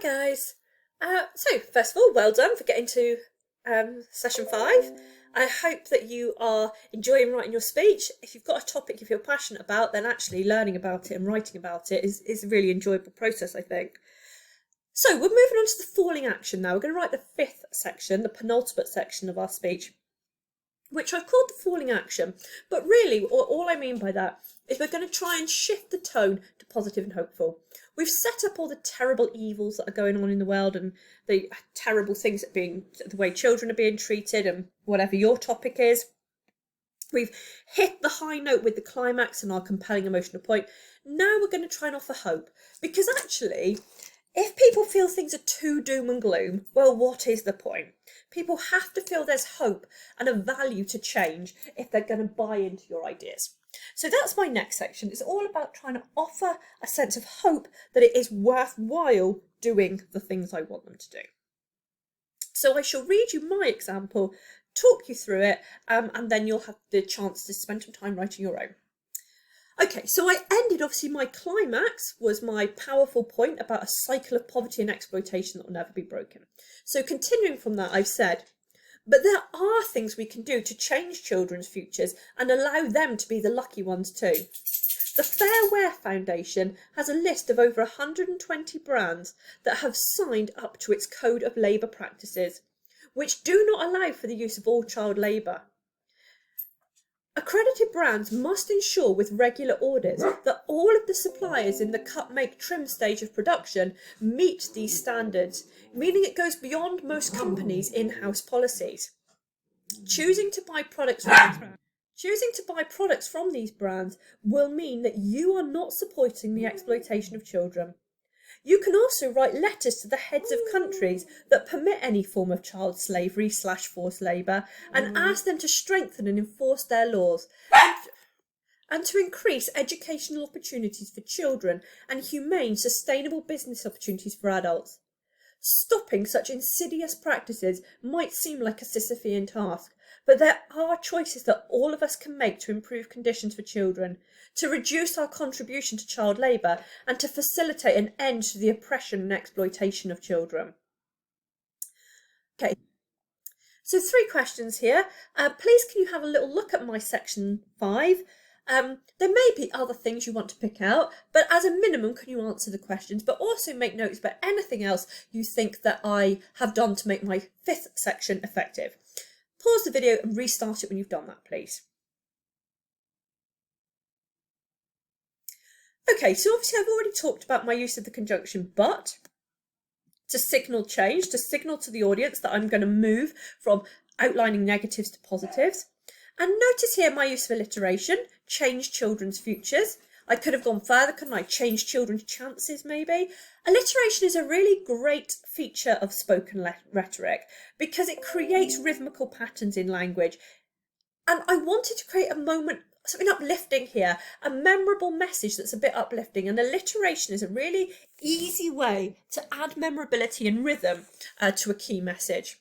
guys. So first of all, well done for getting to session 5. I hope that you are enjoying writing your speech. If you've got a topic you feel passionate about, then actually learning about it and writing about it is a really enjoyable process, I think. So we're moving on to the falling action now. We're going to write the 5th section, the penultimate section of our speech, which I've called the falling action. But really, all I mean by that is we're going to try and shift the tone to positive and hopeful. We've set up all the terrible evils that are going on in the world and the terrible things that the way children are being treated and whatever your topic is. We've hit the high note with the climax and our compelling emotional point. Now we're going to try and offer hope, because actually, if people feel things are too doom and gloom, well, what is the point? People have to feel there's hope and a value to change if they're going to buy into your ideas. So that's my next section. It's all about trying to offer a sense of hope that it is worthwhile doing the things I want them to do. So I shall read you my example, talk you through it, and then you'll have the chance to spend some time writing your own. Okay, so I ended, obviously my climax was my powerful point about a cycle of poverty and exploitation that will never be broken. So continuing from that, I've said, but there are things we can do to change children's futures and allow them to be the lucky ones too. The Fair Wear Foundation has a list of over 120 brands that have signed up to its Code of Labour Practices, which do not allow for the use of all child labour. Accredited brands must ensure with regular audits that all of the suppliers in the cut, make, trim stage of production meet these standards, meaning it goes beyond most companies' in-house policies. Choosing to buy products from these brands will mean that you are not supporting the exploitation of children. You can also write letters to the heads of countries that permit any form of child slavery / forced labour and ask them to strengthen and enforce their laws and to increase educational opportunities for children and humane, sustainable business opportunities for adults. Stopping such insidious practices might seem like a Sisyphean task, but there are choices that all of us can make to improve conditions for children, to reduce our contribution to child labour, and to facilitate an end to the oppression and exploitation of children. Okay, so 3 questions here. Please can you have a little look at my section 5? There may be other things you want to pick out, but as a minimum, can you answer the questions, but also make notes about anything else you think that I have done to make my 5th section effective. Pause the video and restart it when you've done that, please. Okay, so obviously I've already talked about my use of the conjunction but to signal change, to signal to the audience that I'm going to move from outlining negatives to positives. And notice here my use of alliteration, change children's futures. I could have gone further, couldn't I? Change children's chances, maybe. Alliteration is a really great feature of spoken rhetoric because it creates rhythmical patterns in language. And I wanted to create a moment, something uplifting here, a memorable message that's a bit uplifting. And alliteration is a really easy way to add memorability and rhythm to a key message.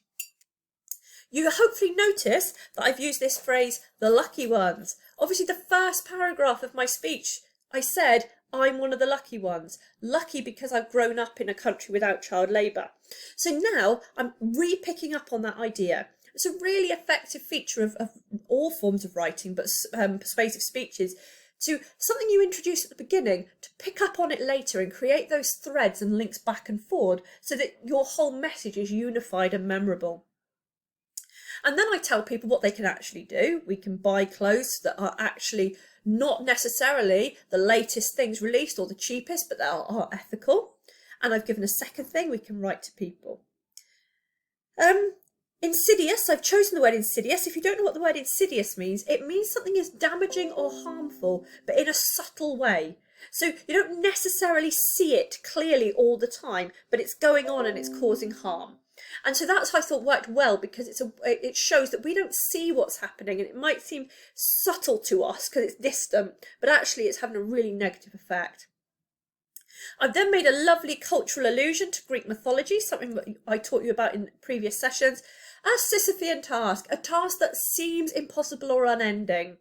You hopefully notice that I've used this phrase, the lucky ones. Obviously, the first paragraph of my speech, I said, I'm one of the lucky ones. Lucky because I've grown up in a country without child labour. So now I'm re-picking up on that idea. It's a really effective feature of all forms of writing, but persuasive speeches, to something you introduce at the beginning, to pick up on it later and create those threads and links back and forward so that your whole message is unified and memorable. And then I tell people what they can actually do. We can buy clothes that are actually not necessarily the latest things released or the cheapest, but that are ethical. And I've given a second thing we can write to people. Insidious, I've chosen the word insidious. If you don't know what the word insidious means, it means something is damaging or harmful, but in a subtle way. So you don't necessarily see it clearly all the time, but it's going on and it's causing harm. And so that's what I thought worked well, because it shows that we don't see what's happening, and it might seem subtle to us because it's distant, but actually it's having a really negative effect. I've then made a lovely cultural allusion to Greek mythology, something that I taught you about in previous sessions, a Sisyphean task, a task that seems impossible or unending.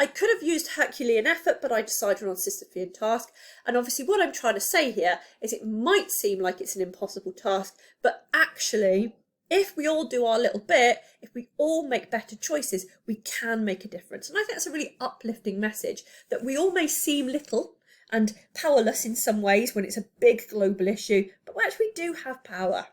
I could have used Herculean effort, but I decided on Sisyphean task. And obviously what I'm trying to say here is it might seem like it's an impossible task, but actually, if we all do our little bit, if we all make better choices, we can make a difference. And I think that's a really uplifting message, that we all may seem little and powerless in some ways when it's a big global issue, but we actually do have power.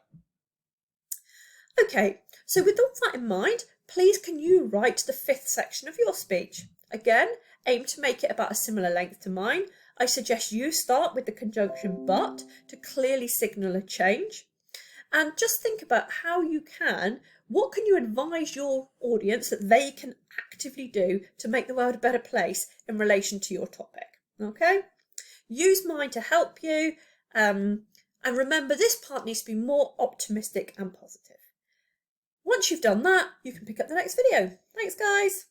Okay, so with all that in mind, please can you write the 5th section of your speech? Again, aim to make it about a similar length to mine. I suggest you start with the conjunction but to clearly signal a change. And just think about what can you advise your audience that they can actively do to make the world a better place in relation to your topic, okay? Use mine to help you, and remember this part needs to be more optimistic and positive. Once you've done that, you can pick up the next video. Thanks, guys.